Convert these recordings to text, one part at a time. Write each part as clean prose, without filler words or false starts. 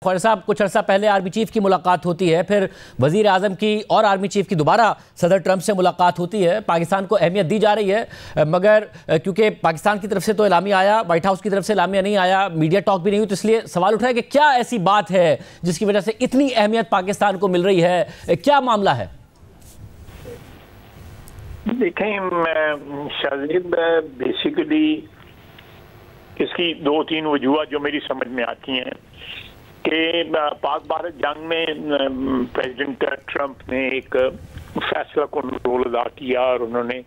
خیر صاحب کچھ عرصہ پہلے آرمی چیف کی ملاقات ہوتی ہے، پھر وزیر اعظم کی اور آرمی چیف کی دوبارہ صدر ٹرمپ سے ملاقات ہوتی ہے۔ پاکستان کو اہمیت دی جا رہی ہے، مگر کیونکہ پاکستان کی طرف سے تو اعلامیہ آیا، وائٹ ہاؤس کی طرف سے اعلامیہ نہیں آیا، میڈیا ٹاک بھی نہیں ہوئی، تو اس لیے سوال اٹھا ہے کہ کیا ایسی بات ہے جس کی وجہ سے اتنی اہمیت پاکستان کو مل رہی ہے؟ کیا معاملہ ہے؟ دیکھیں شاہزیب، بیسیکلی اس کی دو تین وجوہات جو میری سمجھ میں آتی ہیں کہ پاک بھارت جنگ میں پریزیڈنٹ ٹرمپ نے ایک فیصلہ کن رول ادا کیا اور انہوں نے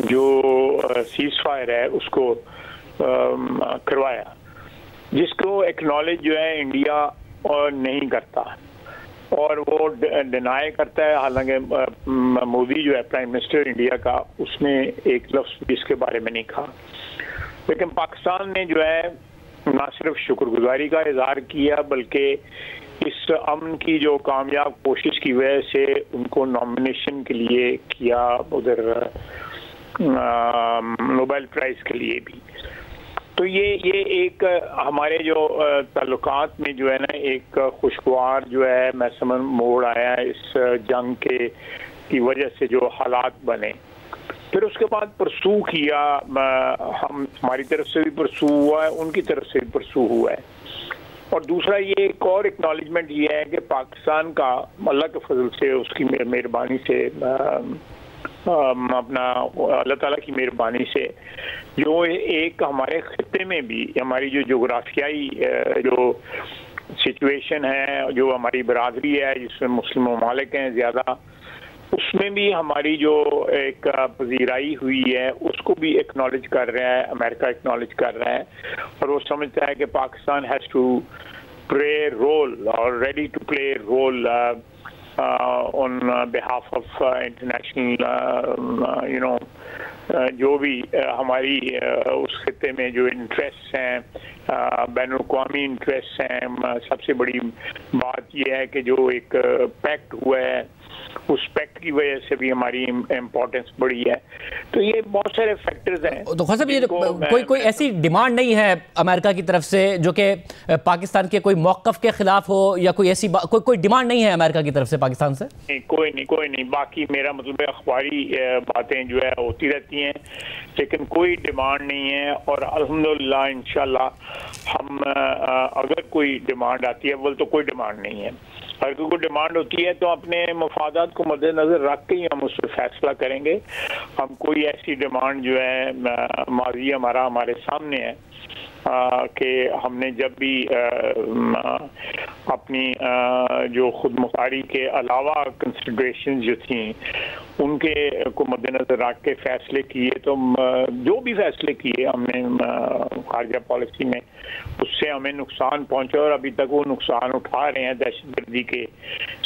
جو سیز فائر ہے اس کو کروایا، جس کو ایکنالج جو ہے انڈیا نہیں کرتا اور وہ ڈینائی کرتا ہے۔ حالانکہ مودی جو ہے پرائم منسٹر انڈیا کا، اس نے ایک لفظ بھی اس کے بارے میں نہیں کہا، لیکن پاکستان نے جو ہے نہ صرف شکر گزاری کا اظہار کیا بلکہ اس امن کی جو کامیاب کوشش کی وجہ سے ان کو نامینیشن کے لیے کیا ادھر نوبل پرائز کے لیے بھی۔ تو یہ ایک ہمارے جو تعلقات میں جو ہے نا ایک خوشگوار جو ہے میں سمجھ موڑ آیا اس جنگ کی وجہ سے جو حالات بنے۔ پھر اس کے بعد پرسو کیا، ہماری طرف سے بھی پرسو ہوا ہے، ان کی طرف سے بھی پرسو ہوا ہے۔ اور دوسرا یہ ایک اور اکنالجمنٹ یہ ہے کہ پاکستان کا اللہ کے فضل سے، اس کی مہربانی سے، اپنا اللہ تعالیٰ کی مہربانی سے جو ایک ہمارے خطے میں بھی ہماری جو جغرافیائی جو سچویشن ہے، جو ہماری برادری ہے جس میں مسلم ممالک ہیں زیادہ، اس میں بھی ہماری جو ایک پذیرائی ہوئی ہے اس کو بھی اکنالج کر رہا ہے، امریکہ اکنالج کر رہا ہے، اور وہ سمجھتا ہے کہ Pakistan has to play role اور ready to play role on behalf of international جو بھی ہماری اس خطے میں جو انٹرسٹ ہیں، بین الاقوامی انٹرسٹ ہیں۔ سب سے بڑی بات یہ ہے کہ جو ایک پیکٹ ہوا ہے اس پیکٹ کی وجہ سے بھی ہماری امپورٹنس بڑی ہے۔ تو یہ بہت سارے فیکٹرز ہیں۔ تو خاصا یہ کوئی ایسی ڈیمانڈ نہیں ہے امریکہ کی طرف سے جو کہ پاکستان کے کوئی موقف کے خلاف ہو، یا کوئی ایسی کوئی ڈیمانڈ نہیں ہے امریکہ کی طرف سے پاکستان سے؟ کوئی نہیں۔ باقی میرا مطلب اخباری باتیں جو ہے ہوتی رہتی ہیں، لیکن کوئی ڈیمانڈ نہیں ہے۔ اور الحمدللہ انشاءاللہ ہم اگر کوئی ڈیمانڈ آتی ہے، اول تو کوئی ڈیمانڈ نہیں ہے، اگر کوئی ڈیمانڈ ہوتی ہے تو اپنے مفادات کو مد نظر رکھ کے ہی ہم اس پہ فیصلہ کریں گے۔ ہم کوئی ایسی ڈیمانڈ جو ہے ماضی ہمارے سامنے ہے کہ ہم نے جب بھی اپنی جو خود مختاری کے علاوہ کنسیڈریشن جو تھیں ان کے کو مد نظر رکھ کے فیصلے کیے، تو جو بھی فیصلے کیے ہم نے خارجہ پالیسی میں، اس سے ہمیں نقصان پہنچا اور ابھی تک وہ نقصان اٹھا رہے ہیں دہشت گردی کے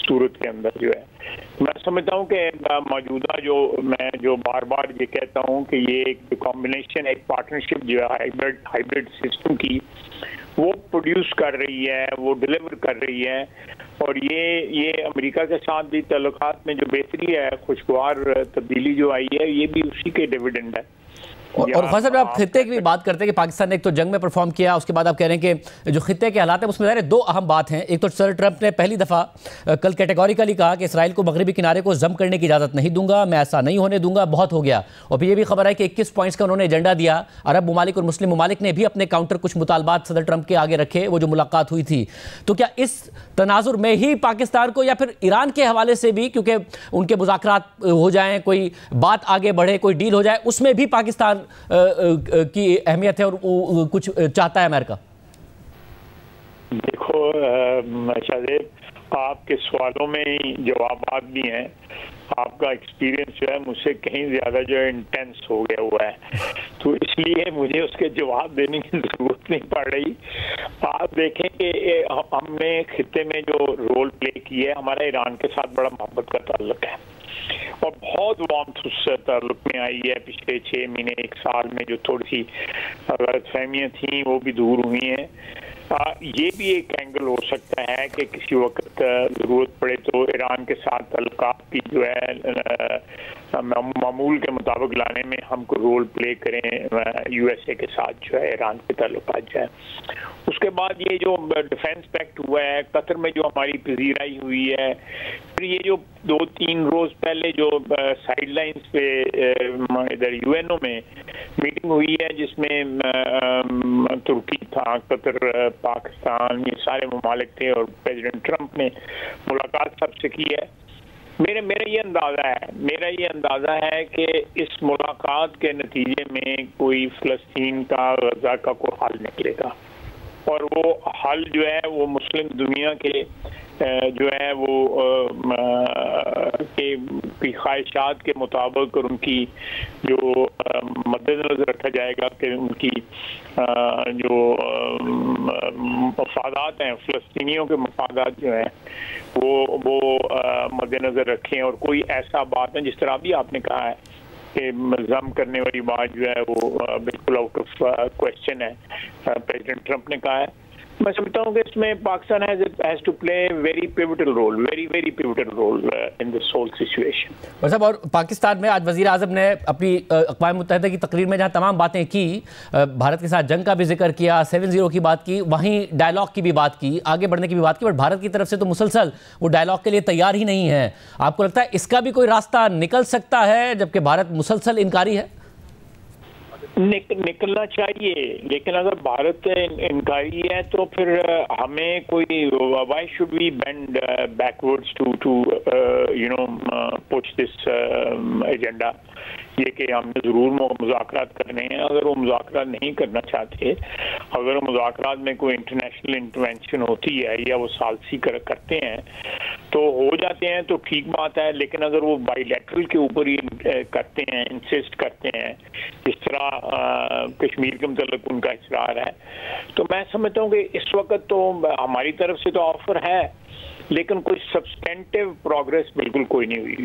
صورت کے اندر جو ہے۔ میں سمجھتا ہوں کہ موجودہ جو بار بار یہ کہتا ہوں کہ یہ ایک کمبینیشن، ایک پارٹنرشپ جو ہے ہائیبرڈ سسٹم کی، وہ پروڈیوس کر رہی ہے، وہ ڈیلیور کر رہی ہے، اور یہ امریکہ کے ساتھ بھی تعلقات میں جو بہتری ہے، خوشگوار تبدیلی جو آئی ہے، یہ بھی اسی کے ڈیویڈنڈ ہے۔ اور خاصا صاحب آپ خطے کی بھی بات کرتے ہیں کہ پاکستان نے ایک تو جنگ میں پرفارم کیا، اس کے بعد آپ کہہ رہے ہیں کہ جو خطے کے حالات ہیں اس میں ظاہر ہے دو اہم بات ہیں۔ ایک تو صدر ٹرمپ نے پہلی دفعہ کل کیٹیگوریکلی کہا کہ اسرائیل کو مغربی کنارے کو ضم کرنے کی اجازت نہیں دوں گا، میں ایسا نہیں ہونے دوں گا، بہت ہو گیا۔ اور پھر یہ بھی خبر ہے کہ 21 پوائنٹس کا انہوں نے ایجنڈا دیا۔ عرب ممالک اور مسلم ممالک نے بھی اپنے کاؤنٹر کچھ مطالبات صدر ٹرمپ کے آگے رکھے، وہ جو ملاقات ہوئی تھی۔ تو کیا اس تناظر میں ہی پاکستان کو، یا پھر ایران کے حوالے سے بھی، کیونکہ ان کے مذاکرات ہو جائیں، کوئی بات آگے بڑھے، کوئی ڈیل ہو جائے، اس میں بھی پاکستان کی اہمیت ہے اور کچھ چاہتا ہے امریکہ؟ دیکھو شاہزیب، آپ کے سوالوں میں ہی جوابات بھی ہیں۔ آپ کا ایکسپیرینس جو ہے مجھ سے کہیں زیادہ جو ہے انٹینس ہو گیا ہوا ہے، تو اس لیے مجھے اس کے جواب دینے کی ضرورت نہیں پڑ رہی۔ آپ دیکھیں کہ ہم نے خطے میں جو رول پلے کی ہے، ہمارا ایران کے ساتھ بڑا محبت کا تعلق ہے اور بہت وارمتھ اس تعلق میں آئی ہے۔ پچھلے 6 مہینے 1 سال میں جو تھوڑی سی غلط فہمیاں تھیں وہ بھی دور ہوئی ہیں۔ یہ بھی ایک اینگل ہو سکتا ہے کہ کسی وقت ضرورت پڑے تو ایران کے ساتھ تعلقات کی جو ہے معمول کے مطابق لانے میں ہم کو رول پلے کریں یو ایس اے کے ساتھ جو ہے ایران کے تعلقات جو ہے. اس کے بعد یہ جو ڈیفینس پیکٹ ہوا ہے قطر میں جو ہماری پذیرائی ہوئی ہے, پھر یہ جو 2-3 روز پہلے جو سائڈ لائنز پہ ادھر یو این او میں میٹنگ ہوئی ہے جس میں ترکی تھا, قطر, پاکستان, یہ سارے ممالک تھے اور پریزیڈنٹ ٹرمپ نے ملاقات سب سے کی ہے. میرا یہ اندازہ ہے کہ اس ملاقات کے نتیجے میں کوئی فلسطین کا, غزہ کا کوئی حل نکلے گا, اور وہ حل جو ہے وہ مسلم دنیا کے جو ہے وہ کی خواہشات کے مطابق اور ان کی جو مد نظر رکھا جائے گا کہ ان کی جو مفادات ہیں, فلسطینیوں کے مفادات جو ہیں وہ مد نظر رکھیں, اور کوئی ایسا بات ہے جس طرح بھی آپ نے کہا ہے کہ ضم کرنے والی بات جو ہے وہ بالکل آؤٹ آف کویسچن ہے, پریزیڈنٹ ٹرمپ نے کہا ہے. میں سمجھتا ہوں کہ اس میں Pakistan has to play very pivotal role in this whole situation. اور پاکستان میں آج وزیر اعظم نے اپنی اقوام متحدہ کی تقریر میں جہاں تمام باتیں کی, بھارت کے ساتھ جنگ کا بھی ذکر کیا, 7-0 کی بات کی, وہیں ڈائلاگ کی بھی بات کی, آگے بڑھنے کی بھی بات کی, بٹ بھارت کی طرف سے تو مسلسل وہ ڈائلاگ کے لیے تیار ہی نہیں ہے. آپ کو لگتا ہے اس کا بھی کوئی راستہ نکل سکتا ہے جبکہ بھارت مسلسل انکاری ہے؟ نکلنا چاہیے, لیکن اگر بھارت انکاری ہے تو پھر ہمیں کوئی why should we bend backwards to push this agenda. یہ کہ ہم نے ضرور مذاکرات کرنے ہیں. اگر وہ مذاکرات نہیں کرنا چاہتے, اگر مذاکرات میں کوئی انٹرنیشنل انٹرونشن ہوتی ہے یا وہ ثالثی کرتے ہیں تو ہو جاتے ہیں تو ٹھیک بات ہے, لیکن اگر وہ بائی لیٹرل کے اوپر ہی کرتے ہیں, انسسٹ کرتے ہیں, جس طرح کشمیر کے متعلق ان کا اصرار ہے, تو میں سمجھتا ہوں کہ اس وقت تو ہماری طرف سے تو آفر ہے لیکن کوئی سبسٹینٹیو پروگریس بالکل کوئی نہیں ہوئی.